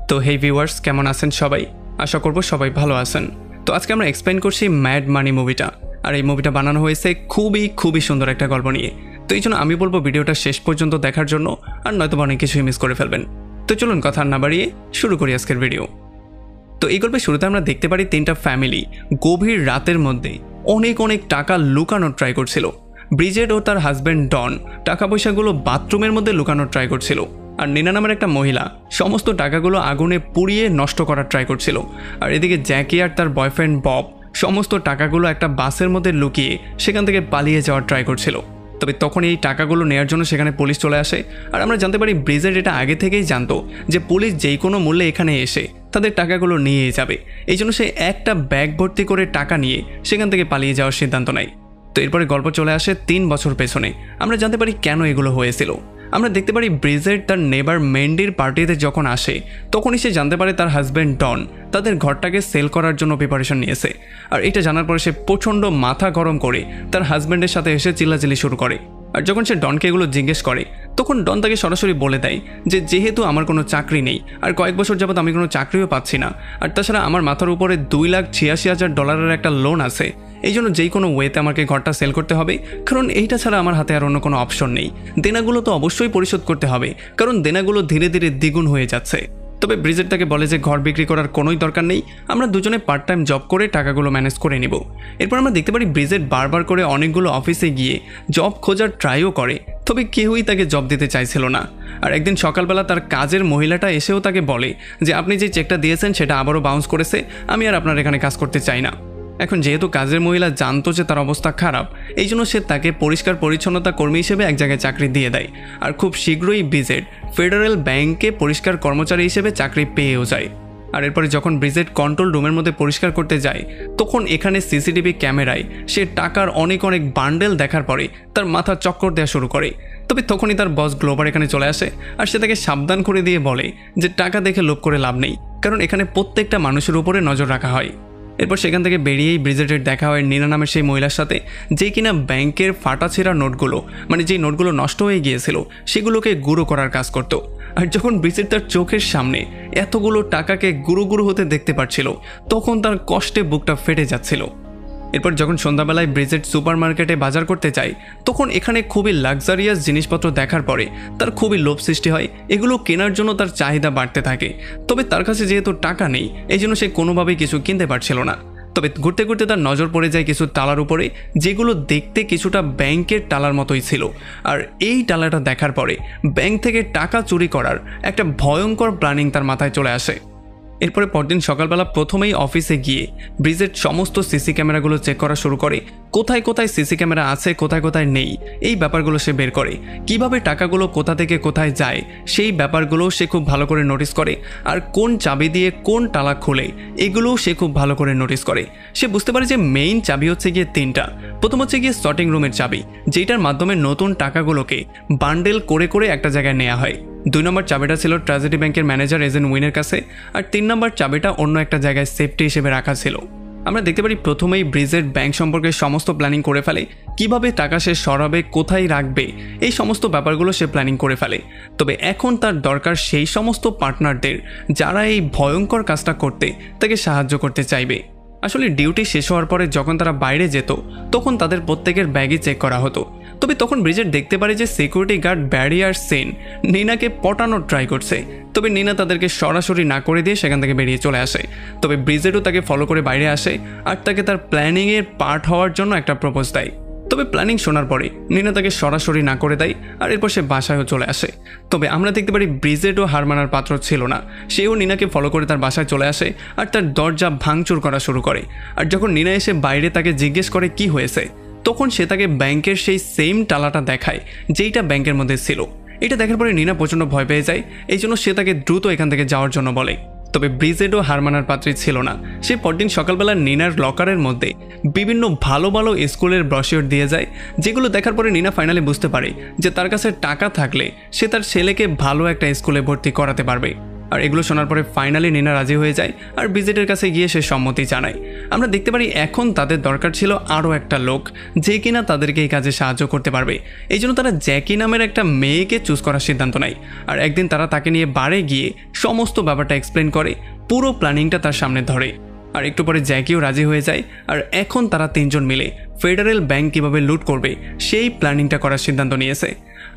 তো হেই ভিউয়ার্স, কেমন আছেন সবাই? আশা করব সবাই ভালো আছেন। তো আজকে আমরা এক্সপ্লেইন করছি ম্যাড মানি মুভিটা। আর এই মুভিটা বানানো হয়েছে খুবই সুন্দর একটা গল্প নিয়ে। তো এই জন্য আমি বলবো ভিডিওটা শেষ পর্যন্ত দেখার জন্য, আর নয়তো অনেক কিছুই মিস করে ফেলবেন। তো চলুন কথা না বাড়িয়ে শুরু করি আজকের ভিডিও। তো এই গল্পের শুরুতে আমরা দেখতে পারি তিনটা ফ্যামিলি গভীর রাতের মধ্যে অনেক টাকা লুকানোর ট্রাই করছিল। ব্রিজেট ও তার হাজব্যান্ড ডন টাকা পয়সাগুলো বাথরুমের মধ্যে লুকানোর ট্রাই করছিল, আর নিনা নামের একটা মহিলা সমস্ত টাকাগুলো আগুনে পুড়িয়ে নষ্ট করার ট্রাই করছিল। আর এদিকে জ্যাকি আর তার বয়ফ্রেন্ড বব সমস্ত টাকাগুলো একটা বাসের মধ্যে লুকিয়ে সেখান থেকে পালিয়ে যাওয়ার ট্রাই করছিল। তবে তখন এই টাকাগুলো নেওয়ার জন্য সেখানে পুলিশ চলে আসে। আর আমরা জানতে পারি ব্রিজেট এটা আগে থেকেই জানতো যে পুলিশ যেই কোনো মূল্যে এখানে এসে তাদের টাকাগুলো নিয়ে যাবে। এই জন্য সে একটা ব্যাগ ভর্তি করে টাকা নিয়ে সেখান থেকে পালিয়ে যাওয়ার সিদ্ধান্ত নেয়। তো এরপরে গল্প চলে আসে 3 বছর পেছনে। আমরা জানতে পারি কেন এগুলো হয়েছিল। আমরা দেখতে পারি ব্রিজেট তার নেবার মেন্ডির পার্টিতে যখন আসে তখনই সে জানতে পারে তার হাজব্যান্ড ডন তাদের ঘরটাকে সেল করার জন্য প্রিপারেশন নিয়েছে। আর এটা জানার পরে সে প্রচণ্ড মাথা গরম করে তার হাজব্যান্ডের সাথে এসে চিল্লাচিল্লি শুরু করে। আর যখন সে ডনকে এগুলো জিজ্ঞেস করে তখন ডন তাকে সরাসরি বলে দেয় যে যেহেতু আমার কোনো চাকরি নেই আর কয়েক বছর যাবত আমি কোনো চাকরিও পাচ্ছি না, আর তাছাড়া আমার মাথার উপরে $2,86,000 একটা লোন আছে, এই জন্য যেই কোনো ওয়েতে আমাকে ঘরটা সেল করতে হবে, কারণ এইটা ছাড়া আমার হাতে আর অন্য কোনো অপশন নেই। দেনাগুলো তো অবশ্যই পরিশোধ করতে হবে, কারণ দেনাগুলো ধীরে ধীরে দ্বিগুণ হয়ে যাচ্ছে। তবে ব্রিজেট তাকে বলে যে ঘর বিক্রি করার কোনোই দরকার নেই, আমরা দুজনে পার্ট টাইম জব করে টাকাগুলো ম্যানেজ করে নিব। এরপর আমরা দেখতে পারি ব্রিজেট বারবার করে অনেকগুলো অফিসে গিয়ে জব খোঁজার ট্রাইও করে, তবে কেউই তাকে জব দিতে চাইছিল না। আর একদিন সকালবেলা তার কাজের মহিলাটা এসেও তাকে বলে যে আপনি যে চেকটা দিয়েছেন সেটা আবারও বাউন্স করেছে, আমি আর আপনার এখানে কাজ করতে চাই না। এখন যেহেতু কাজের মহিলা জানতো যে তার অবস্থা খারাপ, এই জন্য সে তাকে পরিষ্কার পরিচ্ছন্নতা কর্মী হিসেবে এক জায়গায় চাকরি দিয়ে দেয়। আর খুব শীঘ্রই ব্রিজেট ফেডারেল ব্যাংকে পরিষ্কার কর্মচারী হিসেবে চাকরি পেয়েও যায়। আর এরপরে যখন ব্রিজেট কন্ট্রোল রুমের মধ্যে পরিষ্কার করতে যায় তখন এখানে সিসিটিভি ক্যামেরায় সে টাকার অনেক বান্ডেল দেখার পরে তার মাথা চক্কর দেওয়া শুরু করে। তবে তখনই তার বস গ্লোবার এখানে চলে আসে আর সে তাকে সাবধান করে দিয়ে বলে যে টাকা দেখে লোভ করে লাভ নেই, কারণ এখানে প্রত্যেকটা মানুষের উপরে নজর রাখা হয়। এরপর সেখান থেকে বেরিয়েই ব্রিজেটের দেখা হয় নিনা নামের সেই মহিলার সাথে, যে কিনা ব্যাংকের ফাটা ছেঁড়া নোটগুলো, মানে যেই নোটগুলো নষ্ট হয়ে গিয়েছিল সেগুলোকে গুঁড়ো করার কাজ করত। আর যখন ব্রিজেট তার চোখের সামনে এতগুলো টাকাকে গুঁড়ো হতে দেখতে পাচ্ছিল তখন তার কষ্টে বুকটা ফেটে যাচ্ছিল। এরপর যখন সন্ধ্যাবেলায় ব্রিজেট সুপার মার্কেটে বাজার করতে যায় তখন এখানে খুবই লাক্সারিয়াস জিনিসপত্র দেখার পরে তার খুবই লোভ সৃষ্টি হয়। এগুলো কেনার জন্য তার চাহিদা বাড়তে থাকে, তবে তার কাছে যেহেতু টাকা নেই এই জন্য সে কোনোভাবেই কিছু কিনতে পারছিল না। তবে ঘুরতে ঘুরতে তার নজর পড়ে যায় কিছু টালার উপরে, যেগুলো দেখতে কিছুটা ব্যাংকের টালার মতোই ছিল। আর এই টালাটা দেখার পরে ব্যাংক থেকে টাকা চুরি করার একটা ভয়ঙ্কর প্ল্যানিং তার মাথায় চলে আসে। এরপরে পরদিন সকালবেলা প্রথমেই অফিসে গিয়ে ব্রিজেট সমস্ত সিসি ক্যামেরাগুলো চেক করা শুরু করে। কোথায় কোথায় সিসি ক্যামেরা আছে, কোথায় নেই, এই ব্যাপারগুলো সে বের করে। কিভাবে টাকাগুলো কোথা থেকে কোথায় যায় সেই ব্যাপারগুলো সে খুব ভালো করে নোটিস করে। আর কোন চাবি দিয়ে কোন তালা খোলে এগুলোও সে খুব ভালো করে নোটিস করে। সে বুঝতে পারে যে মেইন চাবি হচ্ছে গিয়ে 3টা। প্রথম হচ্ছে গিয়ে সর্টিং রুমের চাবি, যেটার মাধ্যমে নতুন টাকাগুলোকে বান্ডেল করে একটা জায়গায় নেওয়া হয়। 2 নম্বর চাবিটা ছিল ট্র্যাজেডি ব্যাংকের ম্যানেজার এজেন্ট উইনের কাছে, আর 3 নম্বর চাবিটা অন্য একটা জায়গায় সেফটি হিসেবে রাখা ছিল। আমরা দেখতে পারি প্রথমেই ব্রিজেট ব্যাংক সম্পর্কে সমস্ত প্ল্যানিং করে ফেলে, কিভাবে টাকা সে সরাবে, কোথায় রাখবে, এই সমস্ত ব্যাপারগুলো সে প্ল্যানিং করে ফেলে। তবে এখন তার দরকার সেই সমস্ত পার্টনারদের যারা এই ভয়ঙ্কর কাজটা করতে তাকে সাহায্য করতে চাইবে। আসলে ডিউটি শেষ হওয়ার পরে যখন তারা বাইরে যেত তখন তাদের প্রত্যেকের ব্যাগই চেক করা হতো। তবে তখন ব্রিজেট দেখতে পারে যে সিকিউরিটি গার্ড ব্যারিয়ার সেন নিনাকে পটানোর ট্রাই করছে। তবে নিনা তাদেরকে সরাসরি না করে দিয়ে সেখান থেকে বেরিয়ে চলে আসে। তবে ব্রিজেটও তাকে ফলো করে বাইরে আসে আর তাকে তার প্ল্যানিংয়ের পার্ট হওয়ার জন্য একটা প্রপোজ দেয়। তবে প্ল্যানিং শোনার পরে নিনা তাকে সরাসরি না করে দেয় আর এরপর সে বাসায়ও চলে আসে। তবে আমরা দেখতে পারি ব্রিজেটও হার মানার পাত্র ছিল না, সেও নিনাকে ফলো করে তার বাসায় চলে আসে আর তার দরজা ভাঙচুর করা শুরু করে। আর যখন নিনা এসে বাইরে তাকে জিজ্ঞেস করে কি হয়েছে তখন সে তাকে ব্যাংকের সেই সেম টালাটা দেখায় যেইটা ব্যাংকের মধ্যে ছিল। এটা দেখার পরে নিনা প্রচণ্ড ভয় পেয়ে যায়, এই জন্য সে তাকে দ্রুত এখান থেকে যাওয়ার জন্য বলে। তবে ব্রিজেটও হার মানার পাত্রী ছিল না। সে পরদিন সকালবেলা নিনার লকারের মধ্যে বিভিন্ন ভালো স্কুলের ব্রশিওর দিয়ে যায়, যেগুলো দেখার পরে নিনা ফাইনালি বুঝতে পারে যে তার কাছে টাকা থাকলে সে তার ছেলেকে ভালো একটা স্কুলে ভর্তি করাতে পারবে। আর এগুলো শোনার পরে ফাইনালি নিনা রাজি হয়ে যায় আর ব্রিজেটের কাছে গিয়ে সে সম্মতি জানায়। আমরা দেখতে পারি এখন তাদের দরকার ছিল আরও একটা লোক যে কিনা তাদেরকে এই কাজে সাহায্য করতে পারবে। এই জন্য তারা জ্যাকি নামের একটা মেয়েকে চুজ করার সিদ্ধান্ত নেয়। আর একদিন তারা তাকে নিয়ে বারে গিয়ে সমস্ত ব্যাপারটা এক্সপ্লেন করে, পুরো প্ল্যানিংটা তার সামনে ধরে। আর একটু পরে জ্যাকিও রাজি হয়ে যায়। আর এখন তারা তিনজন মিলে ফেডারেল ব্যাংক কীভাবে লুট করবে সেই প্ল্যানিংটা করার সিদ্ধান্ত নিয়েছে।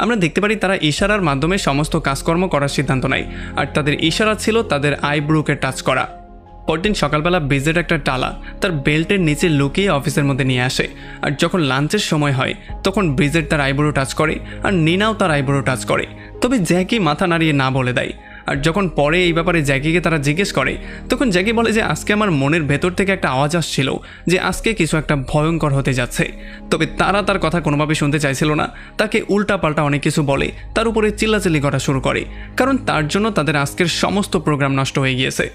আমরা দেখতে পারি তারা ইশারার মাধ্যমে সমস্ত কাজকর্ম করার সিদ্ধান্ত নেয়। আর তাদের ইশারা ছিল তাদের আইব্রুকে টাচ করা। পরদিন সকালবেলা ব্রিজেট একটা টালা তার বেল্টের নিচে লুকিয়ে অফিসের মধ্যে নিয়ে আসে। আর যখন লাঞ্চের সময় হয় তখন ব্রিজেট তার আইব্রো টাচ করে আর নিনাও তার আইব্রো টাচ করে, তবে জ্যাকি মাথা নাড়িয়ে না বলে দেয়। আর যখন পরে এই ব্যাপারে জ্যাকিকে তারা জিজ্ঞেস করে তখন জ্যাকি বলে যে আজকে আমার মনের ভেতর থেকে একটা আওয়াজ আসছিল যে আজকে কিছু একটা ভয়ঙ্কর হতে যাচ্ছে। তবে তারা তার কথা কোনোভাবে শুনতে চাইছিল না, তাকে উল্টাপাল্টা অনেক কিছু বলে, তার উপরে চিল্লাচিল্লি করা শুরু করে, কারণ তার জন্য তাদের আজকের সমস্ত প্রোগ্রাম নষ্ট হয়ে গিয়েছে।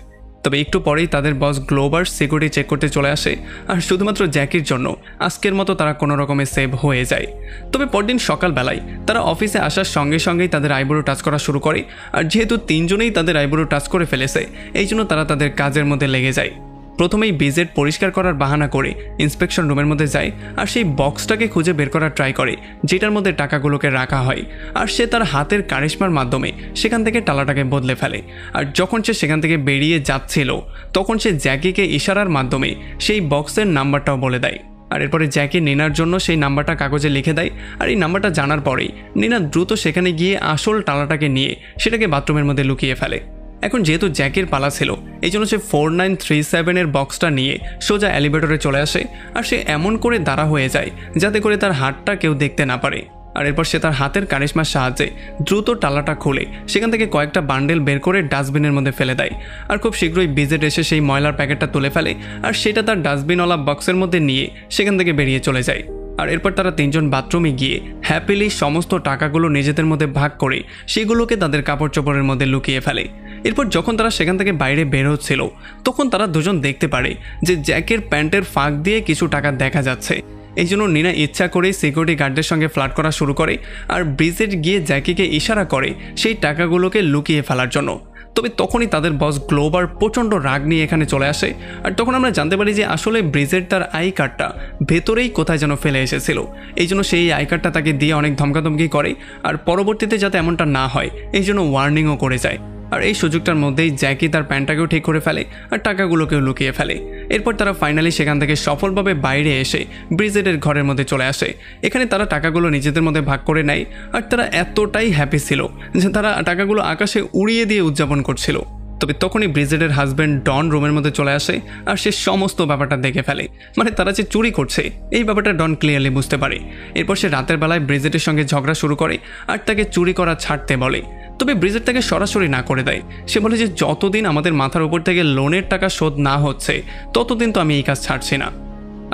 তবে একটু পরেই তাদের বস গ্লোবার সিকিউরিটি চেক করতে চলে আসে আর শুধুমাত্র জ্যাকির জন্য আজকের মতো তারা কোনো রকমে সেভ হয়ে যায়। তবে পরদিন সকালবেলায় তারা অফিসে আসার সঙ্গে সঙ্গেই তাদের আইব্রো টাচ করা শুরু করে। আর যেহেতু তিনজনেই তাদের আইব্রো টাচ করে ফেলেছে এই জন্য তারা তাদের কাজের মধ্যে লেগে যায়। প্রথমেই ব্রিজেট পরিষ্কার করার বাহানা করে ইন্সপেকশন রুমের মধ্যে যায় আর সেই বক্সটাকে খুঁজে বের করার ট্রাই করে যেটার মধ্যে টাকাগুলোকে রাখা হয়। আর সে তার হাতের কারিশমার মাধ্যমে সেখান থেকে টালাটাকে বদলে ফেলে। আর যখন সে সেখান থেকে বেরিয়ে যাচ্ছিল তখন সে জ্যাকিকে ইশারার মাধ্যমে সেই বক্সের নাম্বারটাও বলে দেয়। আর এরপরে জ্যাকি নিনার জন্য সেই নাম্বারটা কাগজে লিখে দেয়। আর এই নাম্বারটা জানার পরেই নিনা দ্রুত সেখানে গিয়ে আসল টালাটাকে নিয়ে সেটাকে বাথরুমের মধ্যে লুকিয়ে ফেলে। এখন যেহেতু জ্যাকির পালা ছিল এই জন্য সে 4937 বক্সটা নিয়ে সোজা এলিভেটরে চলে আসে। আর সে এমন করে দাঁড়া হয়ে যায় যাতে করে তার হাতটা কেউ দেখতে না পারে। আর এরপর সে তার হাতের কারিশমার সাহায্যে দ্রুত টালাটা খুলে সেখান থেকে কয়েকটা বান্ডেল বের করে ডাস্টবিনের মধ্যে ফেলে দেয়। আর খুব শীঘ্রই ব্রিজেট এসে সেই ময়লার প্যাকেটটা তুলে ফেলে আর সেটা তার ডাস্টবিনওয়ালা বক্সের মধ্যে নিয়ে সেখান থেকে বেরিয়ে চলে যায়। আর এরপর তারা তিনজন বাথরুমে গিয়ে হ্যাপিলি সমস্ত টাকাগুলো নিজেদের মধ্যে ভাগ করে সেগুলোকে তাদের কাপড় চোপড়ের মধ্যে লুকিয়ে ফেলে। এরপর যখন তারা সেখান থেকে বাইরে বের হচ্ছিল তখন তারা দুজন দেখতে পারে যে জ্যাকের প্যান্টের ফাঁক দিয়ে কিছু টাকা দেখা যাচ্ছে। এই জন্য নিনা ইচ্ছা করেই সিকিউরিটি গার্ডদের সঙ্গে ফ্লার্ট করা শুরু করে আর ব্রিজেট গিয়ে জ্যাকিকে ইশারা করে সেই টাকাগুলোকে লুকিয়ে ফেলার জন্য। তবে তখনই তাদের বস গ্লোবার প্রচণ্ড রাগ নিয়ে এখানে চলে আসে। আর তখন আমরা জানতে পারি যে আসলে ব্রিজেট তার আই কার্ডটা ভেতরেই কোথায় যেন ফেলে এসেছিল। এই জন্য সেই আই কার্ডটা তাকে দিয়ে অনেক ধমকাধমকি করে আর পরবর্তীতে যাতে এমনটা না হয় এই জন্য ওয়ার্নিংও করে যায়। আর এই সুযোগটার মধ্যেই জ্যাকি তার প্যান্টটাকেও ঠিক করে ফেলে আর টাকাগুলোকেও লুকিয়ে ফেলে। এরপর তারা ফাইনালি সেখান থেকে সফলভাবে বাইরে এসে ব্রিজেটের ঘরের মধ্যে চলে আসে। এখানে তারা টাকাগুলো নিজেদের মধ্যে ভাগ করে নেয় আর তারা এতটাই হ্যাপি ছিল যে তারা টাকাগুলো আকাশে উড়িয়ে দিয়ে উদযাপন করছিল। তবে তখনই ব্রিজেটের হাজব্যান্ড ডন রুমের মধ্যে চলে আসে আর সে সমস্ত ব্যাপারটা দেখে ফেলে, মানে তারা যে চুরি করছে এই ব্যাপারটা ডন ক্লিয়ারলি বুঝতে পারে। এরপর সে রাতের বেলায় ব্রিজেটের সঙ্গে ঝগড়া শুরু করে আর তাকে চুরি করা ছাড়তে বলে। তবে ব্রিজেট তাকে সরাসরি না করে দেয়। সে বলে যে যতদিন আমাদের মাথার উপর থেকে লোনের টাকা শোধ না হচ্ছে ততদিন তো আমি এই কাজ ছাড়ছি না।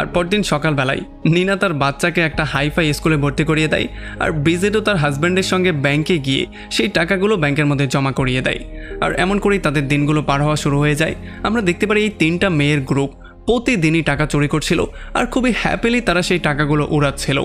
আর পরদিন সকালবেলায় নিনা তার বাচ্চাকে একটা হাইফাই স্কুলে ভর্তি করিয়ে দেয় আর ব্রিজেটও তার হাজব্যান্ডের সঙ্গে ব্যাংকে গিয়ে সেই টাকাগুলো ব্যাংকের মধ্যে জমা করিয়ে দেয়। আর এমন করেই তাদের দিনগুলো পার হওয়া শুরু হয়ে যায়। আমরা দেখতে পারি এই তিনটা মেয়ের গ্রুপ প্রতিদিনই টাকা চুরি করছিল আর খুবই হ্যাপিলি তারা সেই টাকাগুলো উড়াচ্ছিল।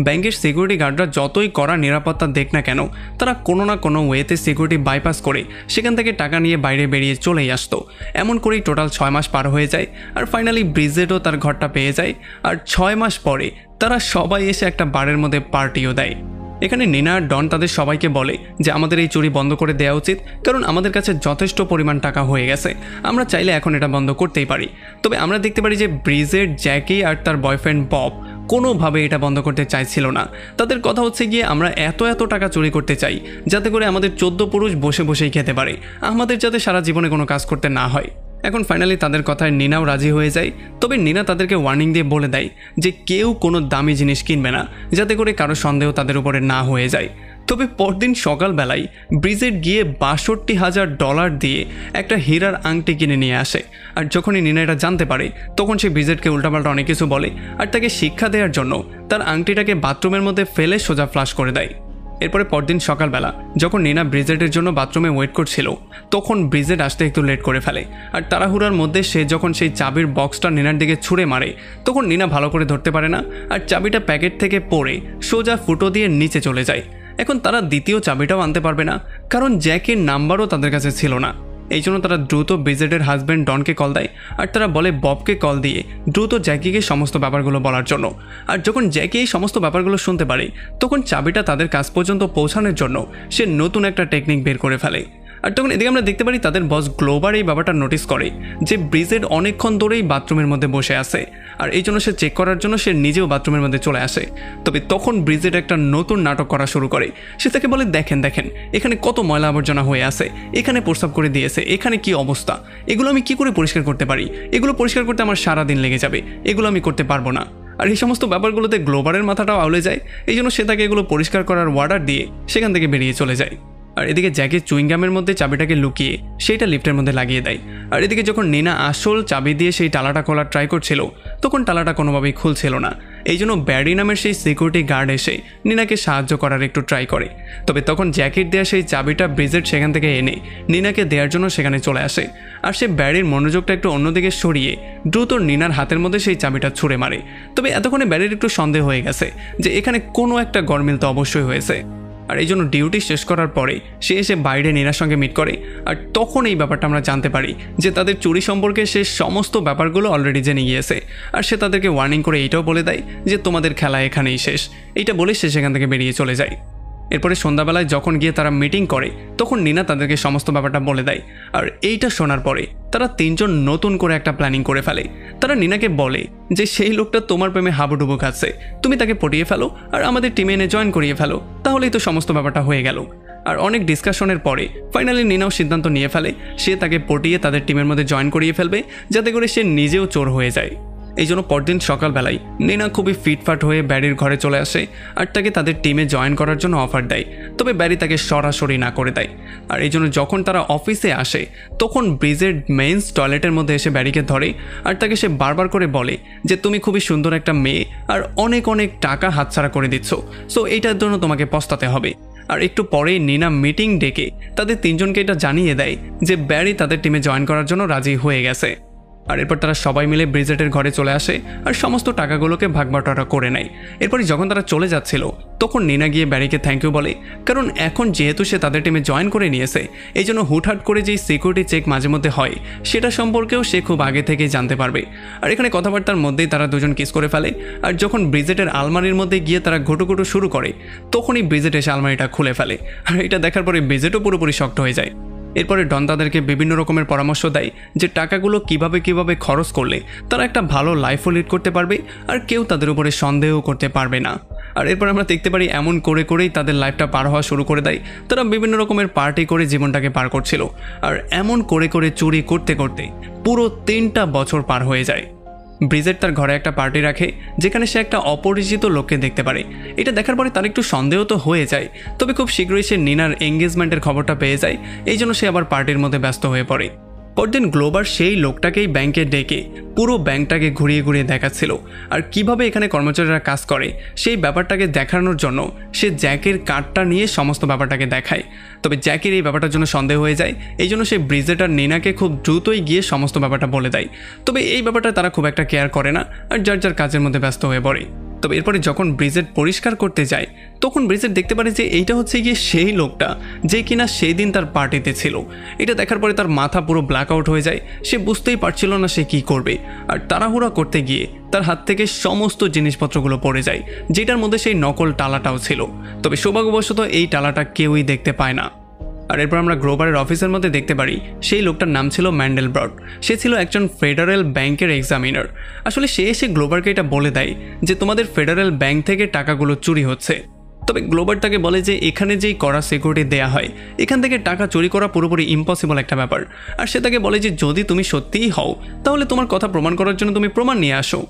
ব্যাংকের সিকিউরিটি গার্ডরা যতই কড়া নিরাপত্তা দেখ না কেন তারা কোনো না কোনো ওয়েতে সিকিউরিটি বাইপাস করে সেখান থেকে টাকা নিয়ে বাইরে বেরিয়ে চলেই আসতো। এমন করেই টোটাল 6 মাস পার হয়ে যায় আর ফাইনালি ব্রিজেটও তার ঘরটা পেয়ে যায়। আর 6 মাস পরে তারা সবাই এসে একটা বারের মধ্যে পার্টিও দেয়। এখানে নিনা আর ডন তাদের সবাইকে বলে যে আমাদের এই চুরি বন্ধ করে দেওয়া উচিত, কারণ আমাদের কাছে যথেষ্ট পরিমাণ টাকা হয়ে গেছে, আমরা চাইলে এখন এটা বন্ধ করতেই পারি। তবে আমরা দেখতে পারি যে ব্রিজেট, জ্যাকি আর তার বয়ফ্রেন্ড বব কোনোভাবে এটা বন্ধ করতে চাইছিল না। তাদের কথা হচ্ছে গিয়ে আমরা এত টাকা চুরি করতে চাই যাতে করে আমাদের 14 পুরুষ বসে বসেই খেতে পারে, আমাদের যাতে সারা জীবনে কোনো কাজ করতে না হয়। এখন ফাইনালি তাদের কথায় নিনাও রাজি হয়ে যায়। তবে নিনা তাদেরকে ওয়ার্নিং দিয়ে বলে দেয় যে কেউ কোনো দামি জিনিস কিনবে না যাতে করে কারো সন্দেহ তাদের উপরে না হয়ে যায়। তবে পরদিন সকালবেলায় ব্রিজেট গিয়ে $62,000 দিয়ে একটা হীরার আংটি কিনে নিয়ে আসে। আর যখনই নিনা এটা জানতে পারে তখন সে ব্রিজেটকে উল্টাপাল্টা অনেক কিছু বলে আর তাকে শিক্ষা দেওয়ার জন্য তার আংটিটাকে বাথরুমের মধ্যে ফেলে সোজা ফ্লাশ করে দেয়। এরপরে পরদিন সকালবেলা যখন নিনা ব্রিজেটের জন্য বাথরুমে ওয়েট করছিল তখন ব্রিজেট আসতে একটু লেট করে ফেলে। আর তাড়াহুড়ার মধ্যে সে যখন সেই চাবির বক্সটা নিনার দিকে ছুঁড়ে মারে তখন নিনা ভালো করে ধরতে পারে না আর চাবিটা প্যাকেট থেকে পড়ে সোজা ফুটো দিয়ে নিচে চলে যায়। এখন তারা দ্বিতীয় চাবিটাও আনতে পারবে না, কারণ জ্যাকের নাম্বারও তাদের কাছে ছিল না। এই জন্য তারা দ্রুত ব্রিজেটের হাজব্যান্ড ডনকে কল দেয় আর তারা বলে ববকে কল দিয়ে দ্রুত জ্যাকিকে সমস্ত ব্যাপারগুলো বলার জন্য। আর যখন জ্যাকি এই সমস্ত ব্যাপারগুলো শুনতে পারে তখন চাবিটা তাদের কাছ পর্যন্ত পৌঁছানোর জন্য সে নতুন একটা টেকনিক বের করে ফেলে। আর তখন এদিকে আমরা দেখতে পারি তাদের বস গ্লোবার এই ব্যাপারটা নোটিস করে যে ব্রিজেট অনেকক্ষণ ধরেই বাথরুমের মধ্যে বসে আছে, আর এই জন্য সে চেক করার জন্য সে নিজেও বাথরুমের মধ্যে চলে আসে। তবে তখন ব্রিজেট একটা নতুন নাটক করা শুরু করে। সে তাকে বলে দেখেন এখানে কত ময়লা আবর্জনা হয়ে আছে, এখানে প্রস্রাব করে দিয়েছে, এখানে কি অবস্থা, এগুলো আমি কি করে পরিষ্কার করতে পারি, এগুলো পরিষ্কার করতে আমার সারা দিন লেগে যাবে, এগুলো আমি করতে পারবো না। আর এই সমস্ত ব্যাপারগুলোতে গ্লোবারের মাথাটাও আউলে যায়। এই জন্য সে তাকে এগুলো পরিষ্কার করার অর্ডার দিয়ে সেখান থেকে বেরিয়ে চলে যায়। আর এদিকে জ্যাকি চুইংগামের মধ্যে চাবিটাকে লুকিয়ে সেইটা লিফটের মধ্যে লাগিয়ে দেয়। আর এদিকে যখন নিনা আসল চাবি দিয়ে সেই তালাটা খোলার ট্রাই করছিল তখন তালাটা কোনোভাবেই খুলছিল না। এই জন্য ব্যারি নামের সেই সিকিউরিটি গার্ড এসে নিনাকে সাহায্য করার একটু ট্রাই করে। তবে তখন জ্যাকির দেওয়া সেই চাবিটা ব্রিজেট সেখান থেকে এনে নিনাকে দেওয়ার জন্য সেখানে চলে আসে। আর সে ব্যারির মনোযোগটা একটু অন্যদিকে সরিয়ে দ্রুত নিনার হাতের মধ্যে সেই চাবিটা ছুঁড়ে মারে। তবে এতক্ষণে ব্যারির একটু সন্দেহ হয়ে গেছে যে এখানে কোনো একটা গরমিল তো অবশ্যই হয়েছে। আর এই জন্য ডিউটি শেষ করার পরে সে এসে বাইরে নিনার সঙ্গে মিট করে। আর তখন এই ব্যাপারটা আমরা জানতে পারি যে তাদের চুরি সম্পর্কে সে সমস্ত ব্যাপারগুলো অলরেডি জেনে গিয়েছে। আর সে তাদেরকে ওয়ার্নিং করে এইটাও বলে দেয় যে তোমাদের খেলা এখানেই শেষ। এইটা বলে সে সেখান থেকে বেরিয়ে চলে যায়। এরপরে সন্ধ্যাবেলায় যখন গিয়ে তারা মিটিং করে তখন নিনা তাদেরকে সমস্ত ব্যাপারটা বলে দেয়। আর এইটা শোনার পরে তারা তিনজন নতুন করে একটা প্ল্যানিং করে ফেলে। তারা নিনাকে বলে যে সেই লোকটা তোমার প্রেমে হাবুডুবু খাচ্ছে, তুমি তাকে পটিয়ে ফেলো আর আমাদের টিমে এনে জয়েন করিয়ে ফেলো, তাহলেই তো সমস্ত ব্যাপারটা হয়ে গেল। আর অনেক ডিসকাশনের পরে ফাইনালি নিনাও সিদ্ধান্ত নিয়ে ফেলে সে তাকে পটিয়ে তাদের টিমের মধ্যে জয়েন করিয়ে ফেলবে, যাতে করে সে নিজেও চোর হয়ে যায়। এই জন্য পরদিন সকালবেলায় নিনা খুবই ফিটফাট হয়ে ব্যারির ঘরে চলে আসে আর তাকে তাদের টিমে জয়েন করার জন্য অফার দেয়। তবে ব্যারি তাকে সরাসরি না করে দেয়। আর এই জন্য যখন তারা অফিসে আসে তখন ব্রিজের মেন্স টয়লেটের মধ্যে এসে ব্যারিকে ধরে আর তাকে সে বারবার করে বলে যে তুমি খুবই সুন্দর একটা মেয়ে আর অনেক অনেক টাকা হাতছাড়া করে দিচ্ছ, সো এইটার জন্য তোমাকে পস্তাতে হবে। আর একটু পরেই নিনা মিটিং ডেকে তাদের তিনজনকে এটা জানিয়ে দেয় যে ব্যারি তাদের টিমে জয়েন করার জন্য রাজি হয়ে গেছে। আর এরপর তারা সবাই মিলে ব্রিজেটের ঘরে চলে আসে আর সমস্ত টাকাগুলোকে ভাগবাটোয়ারা করে নেয়। এরপরে যখন তারা চলে যাচ্ছিল তখন নিনা গিয়ে ব্যারিকে থ্যাংক ইউ বলে, কারণ এখন যেহেতু সে তাদের টিমে জয়েন করে নিয়েছে এই জন্য হুটহাট করে যেই সিকিউরিটি চেক মাঝে মধ্যে হয় সেটা সম্পর্কেও সে খুব আগে থেকেই জানতে পারবে। আর এখানে কথাবার্তার মধ্যেই তারা দুজন কিস করে ফেলে। আর যখন ব্রিজেটের আলমারির মধ্যে গিয়ে তারা ঘুটুঘুটু শুরু করে তখনই ব্রিজেট এসে আলমারিটা খুলে ফেলে। আর এটা দেখার পরে ব্রিজেটও পুরোপুরি শক্ট হয়ে যায়। এরপরে ডন তাদেরকে বিভিন্ন রকমের পরামর্শ দেয় যে টাকাগুলো কিভাবে খরচ করলে তারা একটা ভালো লাইফও লিড করতে পারবে আর কেউ তাদের উপরে সন্দেহ করতে পারবে না। আর এরপর আমরা দেখতে পারি এমন করে করেই তাদের লাইফটা পার হওয়া শুরু করে দেয়। তারা বিভিন্ন রকমের পার্টি করে জীবনটাকে পার করছিল। আর এমন করে করে চুরি করতে করতে পুরো 3টা বছর পার হয়ে যায়। ব্রিজেট তার ঘরে একটা পার্টি রাখে যেখানে সে একটা অপরিচিত লোককে দেখতে পারে। এটা দেখার পরে তার একটু সন্দেহ তো হয়ে যায়, তবে খুব শীঘ্রই সে নিনার এঙ্গেজমেন্টের খবরটা পেয়ে যায়। এই জন্য সে আবার পার্টির মধ্যে ব্যস্ত হয়ে পড়ে। পরদিন গ্লোবার সেই লোকটাকেই ব্যাংকে ডেকে পুরো ব্যাংকটাকে ঘুরিয়ে ঘুরিয়ে দেখাচ্ছিল আর কিভাবে এখানে কর্মচারীরা কাজ করে সেই ব্যাপারটাকে দেখানোর জন্য সে জ্যাকের কার্ডটা নিয়ে সমস্ত ব্যাপারটাকে দেখায়। তবে জ্যাকের এই ব্যাপারটার জন্য সন্দেহ হয়ে যায়। এই জন্য সে ব্রিজেট আর নিনাকে খুব দ্রুতই গিয়ে সমস্ত ব্যাপারটা বলে দেয়। তবে এই ব্যাপারটা তারা খুব একটা কেয়ার করে না আর যার যার কাজের মধ্যে ব্যস্ত হয়ে পড়ে। তবে এরপরে যখন ব্রিজেট পরিষ্কার করতে যায় তখন ব্রিজেট দেখতে পারে যে এইটা হচ্ছে গিয়ে সেই লোকটা যে কিনা সেই দিন তার পার্টিতে ছিল। এটা দেখার পরে তার মাথা পুরো ব্ল্যাক আউট হয়ে যায়। সে বুঝতেই পারছিল না সে কি করবে। আর তাড়াহুড়া করতে গিয়ে তার হাত থেকে সমস্ত জিনিসপত্রগুলো পড়ে যায়, যেটার মধ্যে সেই নকল টালাটাও ছিল। তবে সৌভাগ্যবশত এই টালাটা কেউই দেখতে পায় না। আর এরপর আমরা গ্লোবারের অফিসের মধ্যে দেখতে পারি সেই লোকটার নাম ছিল ম্যান্ডেলব্রড। সে ছিল একজন ফেডারেল ব্যাংকের এক্সামিনার। আসলে সে এসে গ্লোবারকে এটা বলে দেয় যে তোমাদের ফেডারেল ব্যাংক থেকে টাকাগুলো চুরি হচ্ছে। তবে গ্লোবার তাকে বলে যে এখানে যেই কড়া সিকিউরিটি দেয়া হয় এখান থেকে টাকা চুরি করা পুরোপুরি ইম্পসিবল একটা ব্যাপার। আর সে তাকে বলে যে যদি তুমি সত্যিই হও তাহলে তোমার কথা প্রমাণ করার জন্য তুমি প্রমাণ নিয়ে আসো।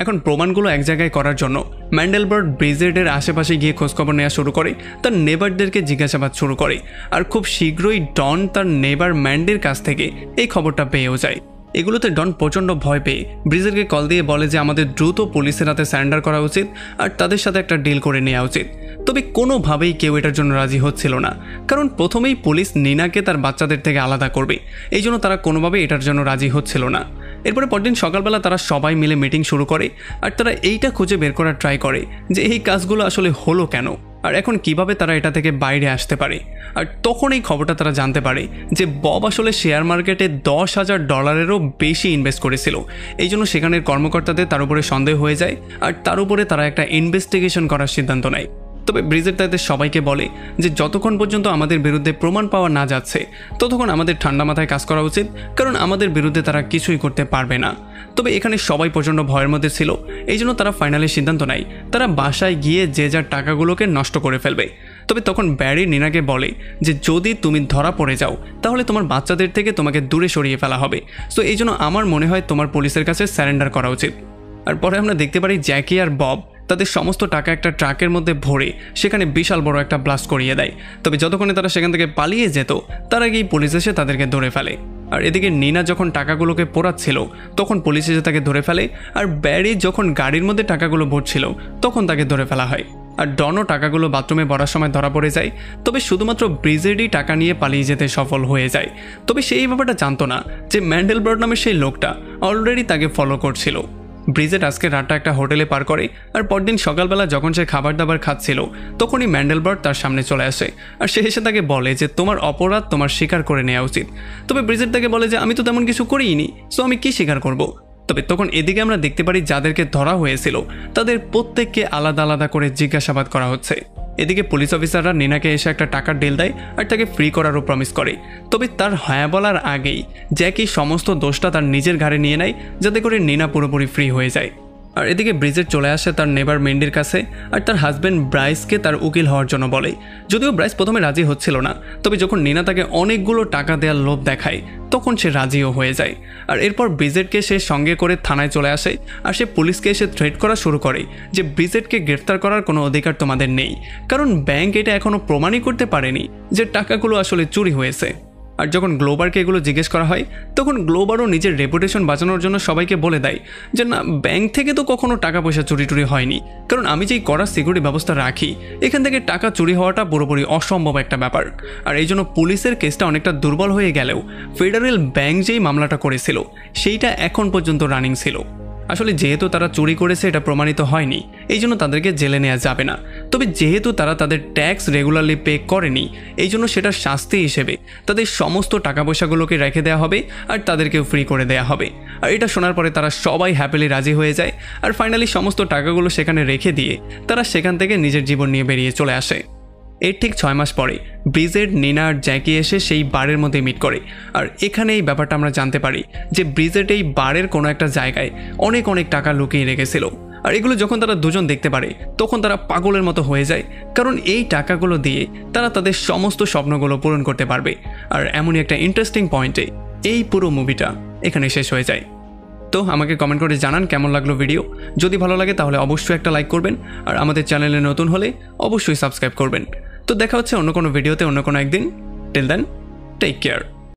এখন প্রমাণগুলো এক জায়গায় করার জন্য ম্যান্ডেলবার্ড ব্রিজেটের আশেপাশে গিয়ে খোঁজখবর নেওয়া শুরু করে, তার নেবারদেরকে জিজ্ঞাসাবাদ শুরু করে। আর খুব শীঘ্রই ডন তার নেবার ম্যান্ডের কাছ থেকে এই খবরটা পেয়েও যায়। এগুলোতে ডন প্রচণ্ড ভয় পেয়ে ব্রিজেটকে কল দিয়ে বলে যে আমাদের দ্রুত পুলিশের হাতে সারেন্ডার করা উচিত আর তাদের সাথে একটা ডিল করে নেওয়া উচিত। তবে কোনোভাবেই কেউ এটার জন্য রাজি হচ্ছিল না, কারণ প্রথমেই পুলিশ নিনাকে তার বাচ্চাদের থেকে আলাদা করবে, এই জন্য তারা কোনোভাবেই এটার জন্য রাজি হচ্ছিল না। এরপরে পরদিন সকালবেলা তারা সবাই মিলে মিটিং শুরু করে আর তারা এইটা খুঁজে বের করার ট্রাই করে যে এই কাজগুলো আসলে হলো কেন। আর এখন কিভাবে তারা এটা থেকে বাইরে আসতে পারে। আর তখন এই খবরটা তারা জানতে পারে যে বব আসলে শেয়ার মার্কেটে $10,000 বেশি ইনভেস্ট করেছিল। এই জন্য সেখানের কর্মকর্তাদের তার উপরে সন্দেহ হয়ে যায় আর তার উপরে তারা একটা ইনভেস্টিগেশন করার সিদ্ধান্ত নেয়। তবে ব্রিজেট তাদের সবাইকে বলে যে যতক্ষণ পর্যন্ত আমাদের বিরুদ্ধে প্রমাণ পাওয়া না যাচ্ছে ততক্ষণ আমাদের ঠান্ডা মাথায় কাজ করা উচিত, কারণ আমাদের বিরুদ্ধে তারা কিছুই করতে পারবে না। তবে এখানে সবাই প্রচণ্ড ভয়ের মধ্যে ছিল, এই জন্য তারা ফাইনালি সিদ্ধান্ত নেয় তারা বাসায় গিয়ে যে যার টাকাগুলোকে নষ্ট করে ফেলবে। তবে তখন ব্যারি নিনাকে বলে যে যদি তুমি ধরা পড়ে যাও তাহলে তোমার বাচ্চাদের থেকে তোমাকে দূরে সরিয়ে ফেলা হবে। সো এই জন্য আমার মনে হয় তোমার পুলিশের কাছে স্যারেন্ডার করা উচিত। আর পরে আমরা দেখতে পারি জ্যাকি আর বব তাদের সমস্ত টাকা একটা ট্রাকের মধ্যে ভরে সেখানে বিশাল বড় একটা ব্লাস্ট করিয়ে দেয়। তবে যতক্ষণে তারা সেখান থেকে পালিয়ে যেত তার আগেই পুলিশ এসে তাদেরকে ধরে ফেলে। আর এদিকে নিনা যখন টাকাগুলোকে পোড়াচ্ছিল তখন পুলিশ এসে তাকে ধরে ফেলে, আর ব্যারি যখন গাড়ির মধ্যে টাকাগুলো ভরছিল তখন তাকে ধরে ফেলা হয়। আর ডনও টাকাগুলো বাথরুমে ভরার সময় ধরা পড়ে যায়। তবে শুধুমাত্র ব্রিজেডই টাকা নিয়ে পালিয়ে যেতে সফল হয়ে যায়। তবে সেই ব্যাপারটা জানতো না যে ম্যান্ডেলবার্ট নামের সেই লোকটা অলরেডি তাকে ফলো করছিল। ব্রিজেট আজকে রাতটা একটা হোটেলে পার করে, আর পরদিন সকালবেলা যখন সে খাবার দাবার খাচ্ছিল তখনই ম্যান্ডেলবার্ট তার সামনে চলে আসে আর সে এসে তাকে বলে যে তোমার অপরাধ তোমার স্বীকার করে নেওয়া উচিত। তবে ব্রিজেট তাকে বলে যে আমি তো তেমন কিছু করিনি, সো আমি কি স্বীকার করব। তবে তখন এদিকে আমরা দেখতে পারি যাদেরকে ধরা হয়েছিল তাদের প্রত্যেককে আলাদা আলাদা করে জিজ্ঞাসাবাদ করা হচ্ছে। এদিকে পুলিশ অফিসাররা নিনাকে এসে একটা টাকার ডিল দেয় আর তাকে ফ্রি করারও প্রমিস করে। তবে তার হ্যাঁ বলার আগেই জ্যাকি সমস্ত দোষটা তার নিজের ঘাড়ে নিয়ে নেয় যাতে করে নিনা পুরোপুরি ফ্রি হয়ে যায়। আর এদিকে ব্রিজেট চলে আসে তার নেবার মেন্ডির কাছে আর তার হাজব্যান্ড ব্রাইসকে তার উকিল হওয়ার জন্য বলে। যদিও ব্রাইস প্রথমে রাজি হচ্ছিল না, তবে যখন নিনা তাকে অনেকগুলো টাকা দেওয়ার লোভ দেখায় তখন সে রাজিও হয়ে যায়। আর এরপর ব্রিজেটকে সে সঙ্গে করে থানায় চলে আসে আর সে পুলিশকে এসে থ্রেট করা শুরু করে যে ব্রিজেটকে গ্রেফতার করার কোনো অধিকার তোমাদের নেই, কারণ ব্যাংক এটা এখনও প্রমাণই করতে পারেনি যে টাকাগুলো আসলে চুরি হয়েছে। আর যখন গ্লোবারকে এগুলো জিজ্ঞেস করা হয় তখন গ্লোবারও নিজের রেপুটেশন বাঁচানোর জন্য সবাইকে বলে দেয় যে না, ব্যাংক থেকে তো কখনো টাকা পয়সা চুরি টুরি হয়নি, কারণ আমি যেই কড়া সিকিউরিটি ব্যবস্থা রাখি এখান থেকে টাকা চুরি হওয়াটা পুরোপুরি অসম্ভব একটা ব্যাপার। আর এই জন্য পুলিশের কেসটা অনেকটা দুর্বল হয়ে গেলেও ফেডারেল ব্যাংক যেই মামলাটা করেছিল সেইটা এখন পর্যন্ত রানিং ছিল। আসলে যেহেতু তারা চুরি করেছে এটা প্রমাণিত হয়নি, এই জন্য তাদেরকে জেলে নেওয়া যাবে না। তবে যেহেতু তারা তাদের ট্যাক্স রেগুলারলি পে করেনি এই জন্য সেটা শাস্তি হিসেবে তাদের সমস্ত টাকা পয়সাগুলোকে রেখে দেওয়া হবে আর তাদেরকেও ফ্রি করে দেওয়া হবে। আর এটা শোনার পরে তারা সবাই হ্যাপিলি রাজি হয়ে যায় আর ফাইনালি সমস্ত টাকাগুলো সেখানে রেখে দিয়ে তারা সেখান থেকে নিজের জীবন নিয়ে বেরিয়ে চলে আসে। এর ঠিক 6 মাস পরে ব্রিজেট, নিনা আর জ্যাকি এসে সেই বারের মধ্যে মিট করে। আর এখানে এই ব্যাপারটা আমরা জানতে পারি যে ব্রিজেট এই বারের কোনো একটা জায়গায় অনেক অনেক টাকা লুকিয়ে রেখেছিল। আর এগুলো যখন তারা দুজন দেখতে পারে তখন তারা পাগলের মতো হয়ে যায়, কারণ এই টাকাগুলো দিয়ে তারা তাদের সমস্ত স্বপ্নগুলো পূরণ করতে পারবে। আর এমনই একটা ইন্টারেস্টিং পয়েন্টে এই পুরো মুভিটা এখানে শেষ হয়ে যায়। তো আমাকে কমেন্ট করে জানান কেমন লাগলো ভিডিও। যদি ভালো লাগে তাহলে অবশ্যই একটা লাইক করবেন, আর আমাদের চ্যানেলে নতুন হলে অবশ্যই সাবস্ক্রাইব করবেন। তো দেখা হচ্ছে অন্য কোনো ভিডিওতে অন্য কোনো একদিন। Till then, take care.